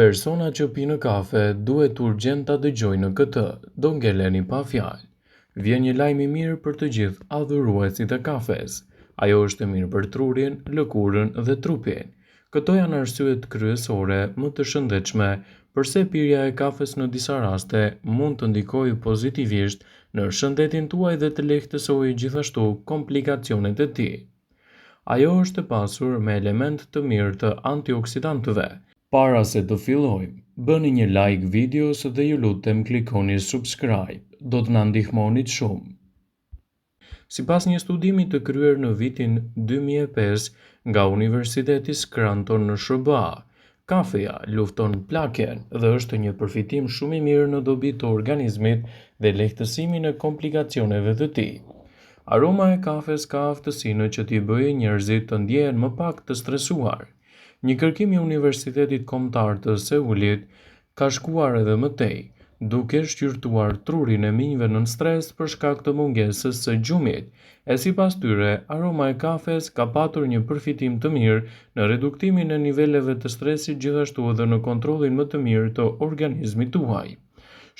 Persona që pinë kafe duhet urgjent ta dëgjojnë këtë, do ngeleni pa fjalë. Vjen një lajm i mirë për të gjithë adhuruesit e kafes. Ajo është e mirë për trurin, lëkurën dhe trupin. Këto janë arsyet kryesore më të shëndetshme përse pirja e kafes në disa raste mund të ndikojë pozitivisht në shëndetin tuaj dhe të lehtësojë gjithashtu komplikacionet e tij. Ajo është e pasur me element të mirë të antioksidantëve. Para se të fillojmë, bëni një like videos dhe ju lutem klikoni subscribe, do të na ndihmonit shumë. Sipas një studimi të kryer në vitin 2005 nga Universiteti Scranton në SBA, kafeja lufton plaken dhe është një përfitim shumë i mirë në dobi të organizmit dhe lehtësimin e komplikacioneve të tij. Aroma e kafes ka aftësinë që t'i bëjë njerëzit të ndjehen më pak të stresuar. Një kërkim i Universitetit Kombëtar të Seulit ka shkuar edhe më tej, duke shqyrtuar trurin e minjve nën stres për shkak të mungesës së gjumit, e sipas tyre, aroma e kafes ka patur një përfitim të mirë në reduktimin e niveleve të stresit gjithashtu edhe në kontrollin më të mirë të organizmit tuaj.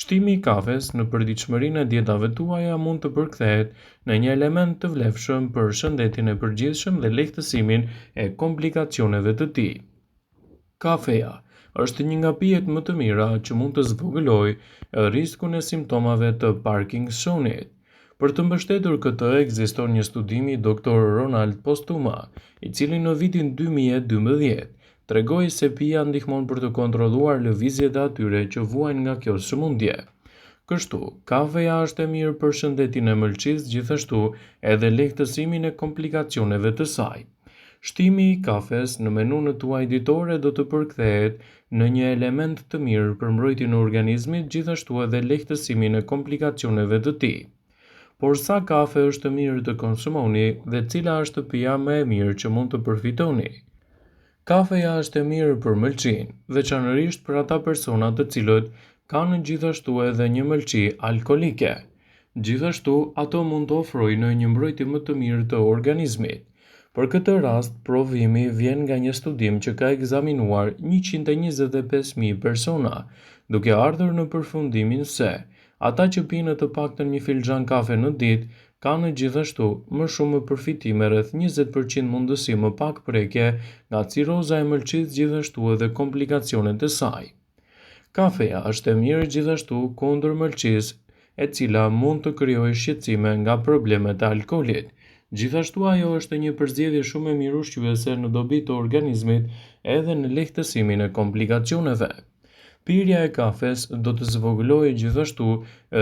Shtimi i kafes në përditshmërinë e dietave tuaja mund të përkthehet në një element të vlefshëm për shëndetin e përgjithshëm dhe lehtësimin e komplikacioneve të tij. Kafeja është një nga pijet më të mira që mund të zvogëlojë rrezikun e simptomave të Parkinsonit. Për të mbështetur këtë, ekziston një studim i Dr. Ronald Postuma, i cili në vitin 2012 tregoi se pija ndihmon për të kontrolluar lëvizjet e atyre që vuajnë nga kjo sëmundje. Kështu, kafeja është e mirë për shëndetin e mëlçisë, gjithashtu edhe lehtësimin e komplikacioneve të saj. Shtimi i kafes në menun tuaj ditore do të përkthehet në një element të mirë për mbrojtjen e organizmit, gjithashtu edhe lehtësimin e komplikacioneve të tij. Por sa kafe është mirë të konsumoni dhe cila është pija më e mirë që mund të përfitoni? Kafeja është e mirë për mëlçinë, veçanërisht për ata persona të cilët kanë gjithashtu edhe një mëlçi alkolike. Gjithashtu, ato mund të ofrojnë një mbrojtje më të mirë të organizmit. Për këtë rast, provimi vjen nga një studim që ka ekzaminuar 125.000 persona, duke ardhur në përfundimin se ata që pinë të paktën një filxhan kafe në ditë kanë gjithashtu më shumë përfitime, rreth 20% mundësi më pak prekje nga ciroza e mëlçisë, gjithashtu edhe komplikacionet e saj. Kafeja është e mirë gjithashtu kundër mëlçisë, e cila mund të krijojë shqetësime nga problemet e alkoolit. Gjithashtu ajo është një përzgjedhje shumë e mirë ushqyese në dobi të organizmit edhe në lehtësimin e komplikacioneve. Pirja e kafes do të zvogëlojë gjithashtu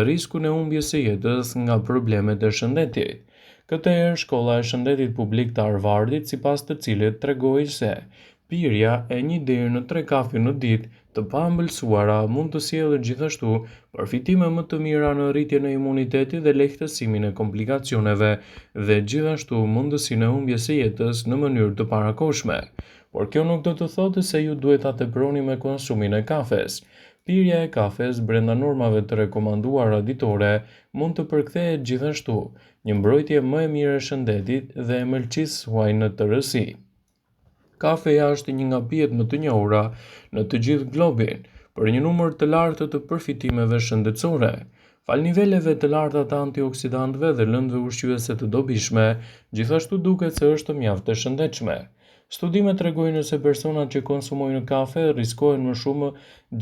rrezikun e humbjes së jetës nga problemet e shëndetit. Këtë herë Shkolla e Shëndetit Publik të Harvardit, sipas të cilit tregoi se pirja e 1 deri në 3 kafe në ditë të paëmbëlsuara mund të sjellë gjithashtu përfitime më të mira në rritjen e imunitetit dhe lehtësimin e komplikacioneve dhe gjithashtu mundësinë e humbjes së jetës në mënyrë të parakohshme. Por kjo nuk do të thotë se ju duhet ta teproni me konsumin e kafes. Pirja e kafes brenda normave të rekomanduara ditore mund të përkthehet gjithashtu një mbrojtje më e mirë e shëndetit dhe e mëlçisë suaj në tërësi. Kafeja është një nga pijet më të njohura në të gjithë globin, për një numër të lartë të përfitimeve shëndetësore. Fal niveleve të larta të antioksidantëve dhe lëndëve ushqyese të dobishme, gjithashtu duket se është mjaft e shëndetshme. Studimet tregojnë se personat që konsumojnë kafe rrezikojnë më shumë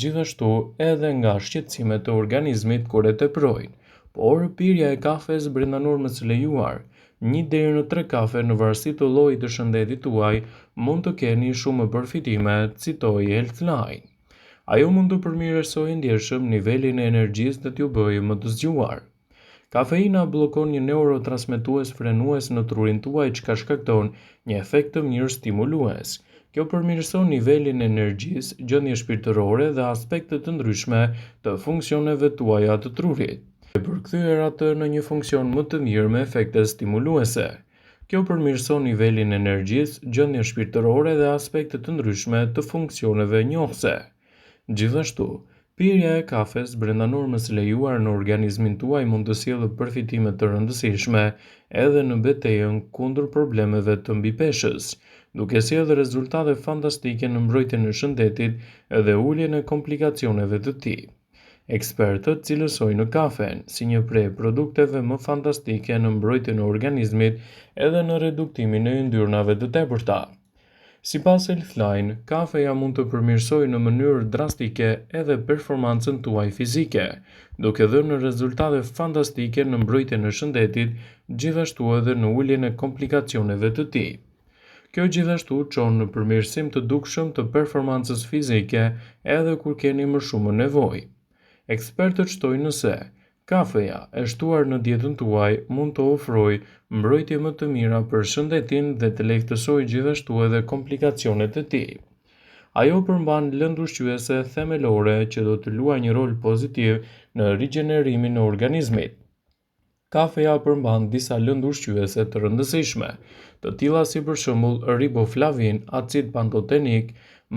gjithashtu edhe nga shqetësimet e organizmit kur e teprojnë, por pirja e kafes brenda normës së lejuar, 1 deri në 3 kafe në varësi të llojit të shëndetit tuaj, mund të keni shumë përfitime, citoi Healthline. Ajo mund të përmirësojë ndjeshëm nivelin e energjisë dhe t'ju bëjë më të zgjuar. Kafeina bllokon një neurotransmetues frenues në trurin tuaj që ka shkakton një efekt të mirë stimulues. Kjo përmirëson nivelin e energjisë, gjendje shpirtërore dhe aspekte të ndryshme të funksioneve tuaja të trurit, e përkthyer atë në një funksion më të mirë me efekte stimuluese. Kjo përmirëson nivelin e energjisë, gjendje shpirtërore dhe aspekte të ndryshme të funksioneve njohëse. Gjithashtu, pirja e kafes brenda normës së lejuar në organizmin tuaj mund të sjellë përfitime të rëndësishme edhe në betejën kundër problemeve të mbipeshës. duke sjellë rezultate fantastike në mbrojtjen e shëndetit dhe uljen e komplikacioneve të tij. Ekspertët cilësojnë kafen si një prej produkteve më fantastike në mbrojtjen e organizmit edhe në reduktimin e yndyrnave të tepërta. Sipas Healthline, kafeja mund të përmirësojë në mënyrë drastike edhe performancën tuaj fizike, duke dhënë rezultate fantastike në mbrojtjen e shëndetit, gjithashtu edhe në uljen e komplikacioneve të tij. Kjo gjithashtu çon në përmirësim të dukshëm të performancës fizike edhe kur keni më shumë nevojë. Ekspertët shtojnë se kafeja e shtuar në dietën tuaj mund të ofrojë mbrojtje më të mira për shëndetin dhe të lehtësojë gjithashtu edhe komplikacionet e tij. Ajo përmban lëndë ushqyese themelore që do të luajë një rol pozitiv në rigjenerimin e organizmit. Kafeja përmban disa lëndë ushqyese të rëndësishme, të tilla si për shembull riboflavin, acid pantotenik,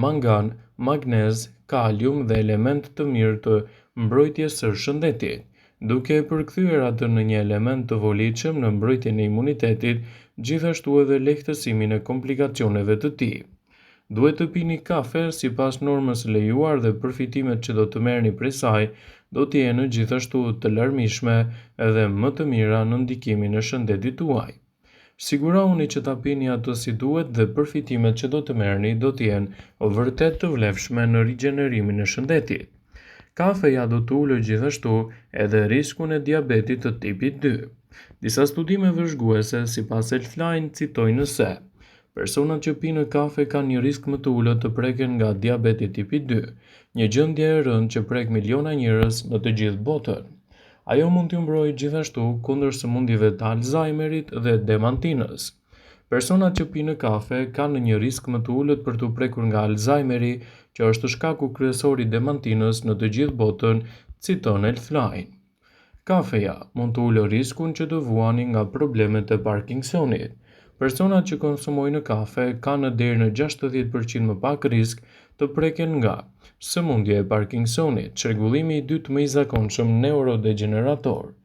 mangan, magnez, kalium dhe elementë të mirë të mbrojtjes së shëndetit, duke e përkthyer atë në një element të volitshëm në mbrojtjen e imunitetit, gjithashtu edhe lehtësimin e komplikacioneve të tij. Duhet të pini kafe sipas normës së lejuar dhe përfitimet që do të merrni prej saj do të jenë gjithashtu të larmishme edhe më të mira në ndikimin e shëndetit tuaj. Sigurohuni që ta pini atë si duhet dhe përfitimet që do të merrni do të jenë vërtet të vlefshme në rigjenerimin e shëndetit. Kafeja do të ulë gjithashtu edhe riskun e diabetit të tipit 2. Disa studime vëzhguese sipas Healthline citojnë se personat që pinë kafe kanë një risk më të ulët të preken nga diabeti tipi 2, një gjendje e rëndë që prek miliona njerëz në të gjithë botën. Ajo mund t'ju mbrojë gjithashtu kundër sëmundjeve të Alzheimerit dhe demantinës. Personat që pinë kafe kanë një risk më të ulët për t'u prekur nga Alzheimeri, që është shkaku kryesor i demantinës në të gjithë botën, citon Healthline. Kafeja mund të ulë riskun që të vuani nga problemet e Parkinsonit. Personat që konsumojnë kafe kanë deri në 60% më pak risk të preken nga sëmundja e Parkinsonit, çrregullimi i dytë më i zakonshëm neurodegenerator.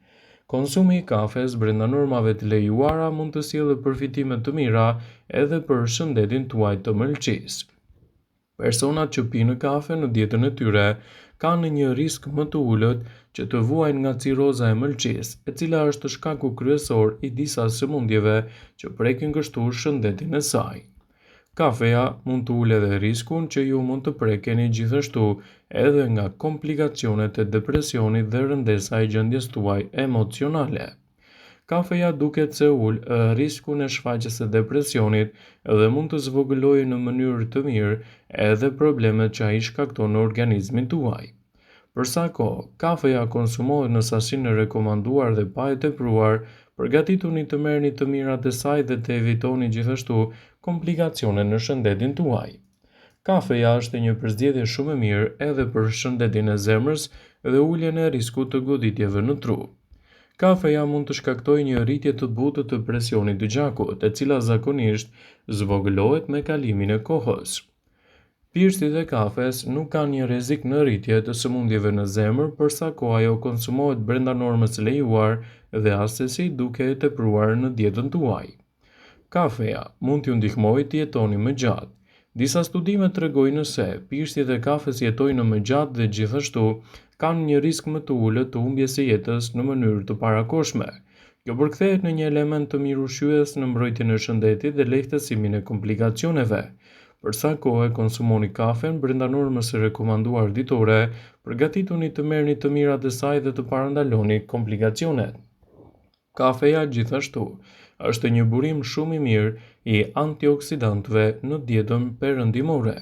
Konsumi i kafes brenda normave të lejuara mund të sjellë përfitime të mira edhe për shëndetin tuaj të mëlçisë. Personat që pinë kafe në dietën e tyre kanë një risk më të ulët që të vuajnë nga ciroza e mëlçisë, e cila është shkaku kryesor i disa sëmundjeve që prekin kështu shëndetin e saj. Kafeja mund të ulë edhe riskun që ju mund të prekeni gjithashtu edhe nga komplikacionet e depresionit dhe rëndesa e gjendjes tuaj emocionale. Kafeja duket se ul riskun e shfaqjes së depresionit dhe mund të zvogëlojë në mënyrë të mirë edhe problemet që ai shkakton në organizmin tuaj. Për sa kohë kafeja konsumohet në sasinë e rekomanduar dhe pa e tepruar, përgatituni të merrni të mirat e saj dhe të evitoni gjithashtu komplikacione në shëndetin tuaj. Kafeja është një përzgjedhje shumë e mirë edhe për shëndetin e zemrës dhe uljen e riskut të goditjeve në tru. Kafeja mund të shkaktojë një rritje të butë të presionit të gjakut, e cila zakonisht zvogëlohet me kalimin e kohës. Pirësit e kafes nuk kanë një rrezik në rritje të sëmundjeve në zemër përsa kohë ajo konsumohet brenda normës së lejuar dhe asesi duke e tepruar në dietën tuaj. Kafeja mund t'ju ndihmojë të jetoni më gjatë. Disa studime tregojnë se pirësit e kafes jetojnë më gjatë dhe gjithashtu kanë një risk më të ulët të humbjes së jetës në mënyrë të parakohshme. Kjo përkthehet në një element të mirë ushqyes në mbrojtjen e shëndetit dhe lehtësimin e komplikacioneve. Për sa kohë konsumoni kafen brenda normës së rekomanduar ditore, përgatituni të merrni të mirat e saj dhe të parandaloni komplikacionet. Kafeja gjithashtu është një burim shumë i mirë i antioksidantëve në dietën perëndimore.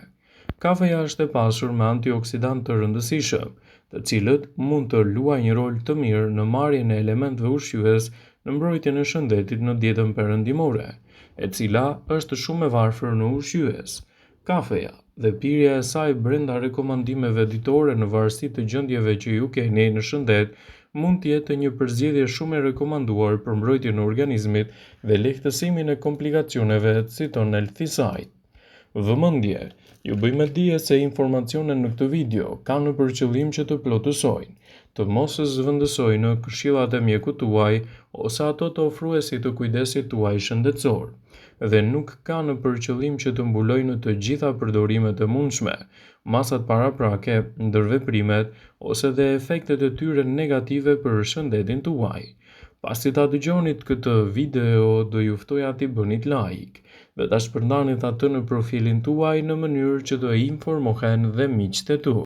Kafeja është e pasur me antioksidantë të rëndësishëm, të cilët mund të luajnë një rol të mirë në marrjen e elementëve ushqyes në mbrojtjen e shëndetit në dietën perëndimore, e cila është shumë e varfër në ushqyes. Kafeja dhe pirja e saj brenda rekomandimeve ditore në varësi të gjendjeve që ju keni në shëndet mund të jetë një përzgjedhje shumë e rekomanduar për mbrojtjen e organizmit dhe lehtësimin e komplikacioneve, citon Healthline. Vëmendje, ju bëjmë dije se informacionet në këtë video kanë për qëllim që të plotësojnë, të mos zëvendësojnë këshillat e mjekut tuaj ose ato të ofruesit të kujdesit tuaj shëndetësor. dhe nuk ka në përqëllim që të mbulojnë të gjitha përdorimet e mundshme, masat paraprake, ndërveprimet ose dhe efektet e tyre negative për shëndetin tuaj. Pasi ta dëgjonit këtë video, do ju ftoja t'i bënit like dhe ta shpërndanit atë në profilin tuaj në mënyrë që të informohen dhe miqtë e tu.